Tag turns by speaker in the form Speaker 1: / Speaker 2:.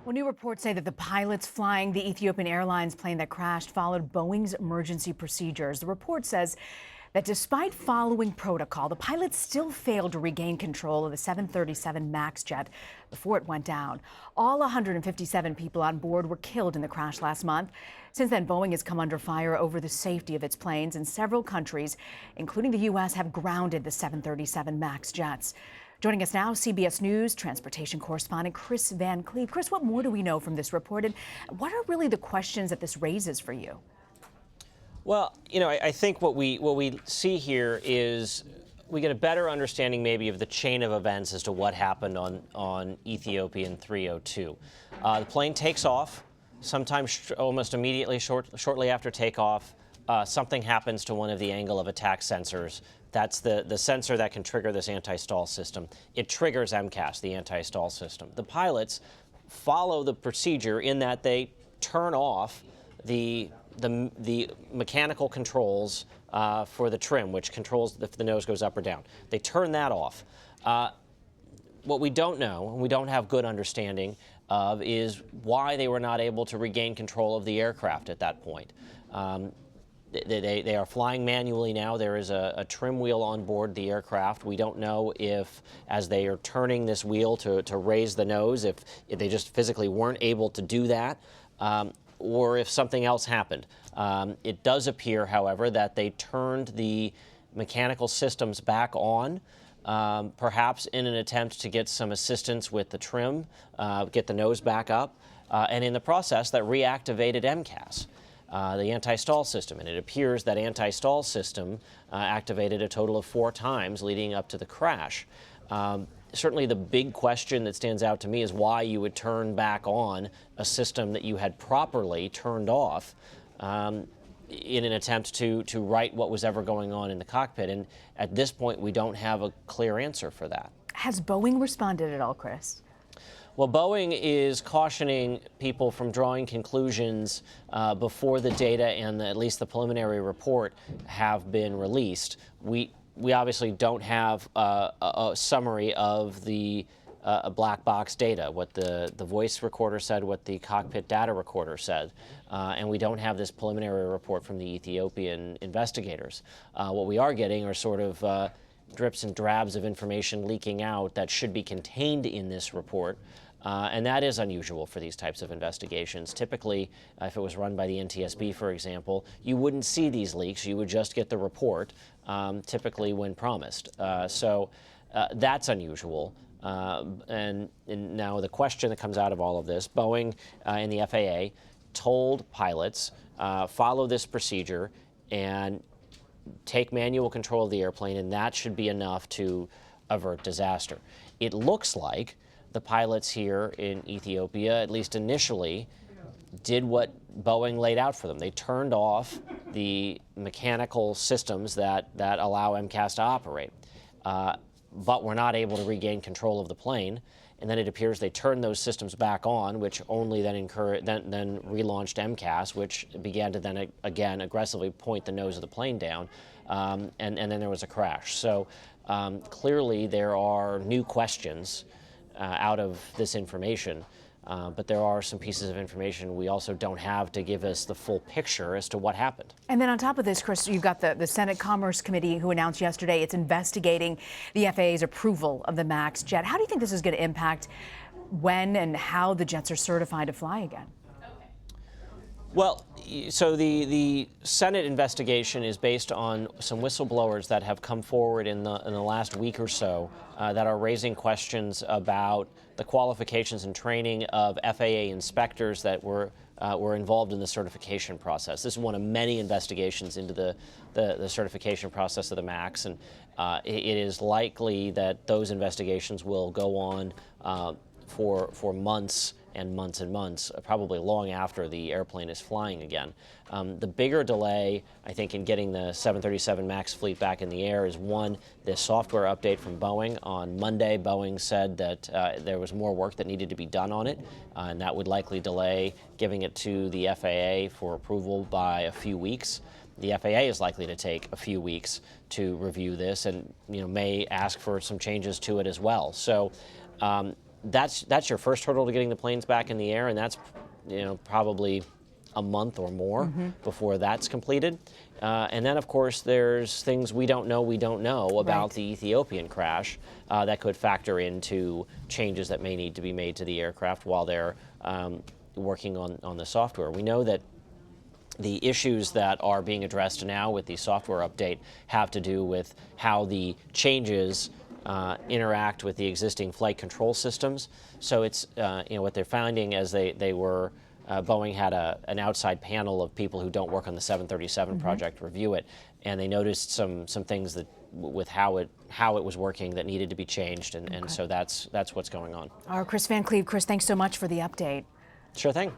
Speaker 1: Well, new reports say that the pilots flying the Ethiopian Airlines plane that crashed followed Boeing's emergency procedures. The report says that despite following protocol, the pilots still failed to regain control of the 737 MAX jet before it went down. All 157 people on board were killed in the crash last month. Since then, Boeing has come under fire over the safety of its planes, and several countries, including the U.S., have grounded the 737 MAX jets. Joining us now, CBS News transportation correspondent Kris Van Cleave. Kris, what more do we know from this report, and what are really the questions that this raises for you?
Speaker 2: Well, I think what we see here is we get a better understanding maybe of the chain of events as to what happened on Ethiopian 302. The plane takes off. Sometimes almost immediately, shortly after takeoff, something happens to one of the angle of attack sensors. That's the sensor that can trigger this anti-stall system. It triggers MCAS, the anti-stall system. The pilots follow the procedure in that they turn off the mechanical controls for the trim, which controls if the nose goes up or down. They turn that off. What we don't know, and we don't have good understanding of, is why they were not able to regain control of the aircraft at that point. They are flying manually now. There is a trim wheel on board the aircraft. We don't know if, as they are turning this wheel to raise the nose, if they just physically weren't able to do that, or if something else happened. It does appear, however, that they turned the mechanical systems back on, perhaps in an attempt to get some assistance with the trim, get the nose back up, and in the process that reactivated MCAS. The anti-stall system, and it appears that anti-stall system activated a total of 4 times leading up to the crash. Certainly the big question that stands out to me is why you would turn back on a system that you had properly turned off in an attempt to right what was ever going on in the cockpit. And at this point, we don't have a clear answer for that.
Speaker 1: Has Boeing responded at all, Kris?
Speaker 2: Well, Boeing is cautioning people from drawing conclusions before the data and at least the preliminary report have been released. We obviously don't have a summary of the black box data, what the voice recorder said, what the cockpit data recorder said, and we don't have this preliminary report from the Ethiopian investigators. What we are getting are sort of drips and drabs of information leaking out that should be contained in this report. And that is unusual for these types of investigations. Typically, if it was run by the NTSB, for example, you wouldn't see these leaks. You would just get the report, typically when promised. So that's unusual. And now the question that comes out of all of this, Boeing and the FAA told pilots, follow this procedure and take manual control of the airplane, and that should be enough to avert disaster. It looks like the pilots here in Ethiopia, at least initially, did what Boeing laid out for them. They turned off the mechanical systems that allow MCAS to operate, but were not able to regain control of the plane. And then it appears they turned those systems back on, which only then relaunched MCAS, which began to then again aggressively point the nose of the plane down, and then there was a crash. So clearly there are new questions out of this information, but there are some pieces of information we also don't have to give us the full picture as to what happened.
Speaker 1: And then on top of this, Kris, you've got the Senate Commerce Committee who announced yesterday it's investigating the FAA's approval of the MAX jet. How do you think this is going to impact when and how the jets are certified to fly again?
Speaker 2: Well, so the Senate investigation is based on some whistleblowers that have come forward in the last week or so that are raising questions about the qualifications and training of FAA inspectors that were involved in the certification process. This is one of many investigations into the certification process of the MAX, and it is likely that those investigations will go on for months and months and months, probably long after the airplane is flying again. The bigger delay, I think, in getting the 737 MAX fleet back in the air is, one, the software update from Boeing. On Monday, Boeing said that there was more work that needed to be done on it, and that would likely delay giving it to the FAA for approval by a few weeks. The FAA is likely to take a few weeks to review this and may ask for some changes to it as well. So that's your first hurdle to getting the planes back in the air, and that's probably a month or more before that's completed. And then, of course, there's things we don't know about the Ethiopian crash that could factor into changes that may need to be made to the aircraft while they're working on the software. We know that the issues that are being addressed now with the software update have to do with how the changes interact with the existing flight control systems. So it's what they're finding as they were. Boeing had an outside panel of people who don't work on the 737 project review it, and they noticed some things that with how it was working that needed to be changed, and so that's what's going on.
Speaker 1: Kris Van Cleave. Kris, thanks so much for the update.
Speaker 2: Sure thing.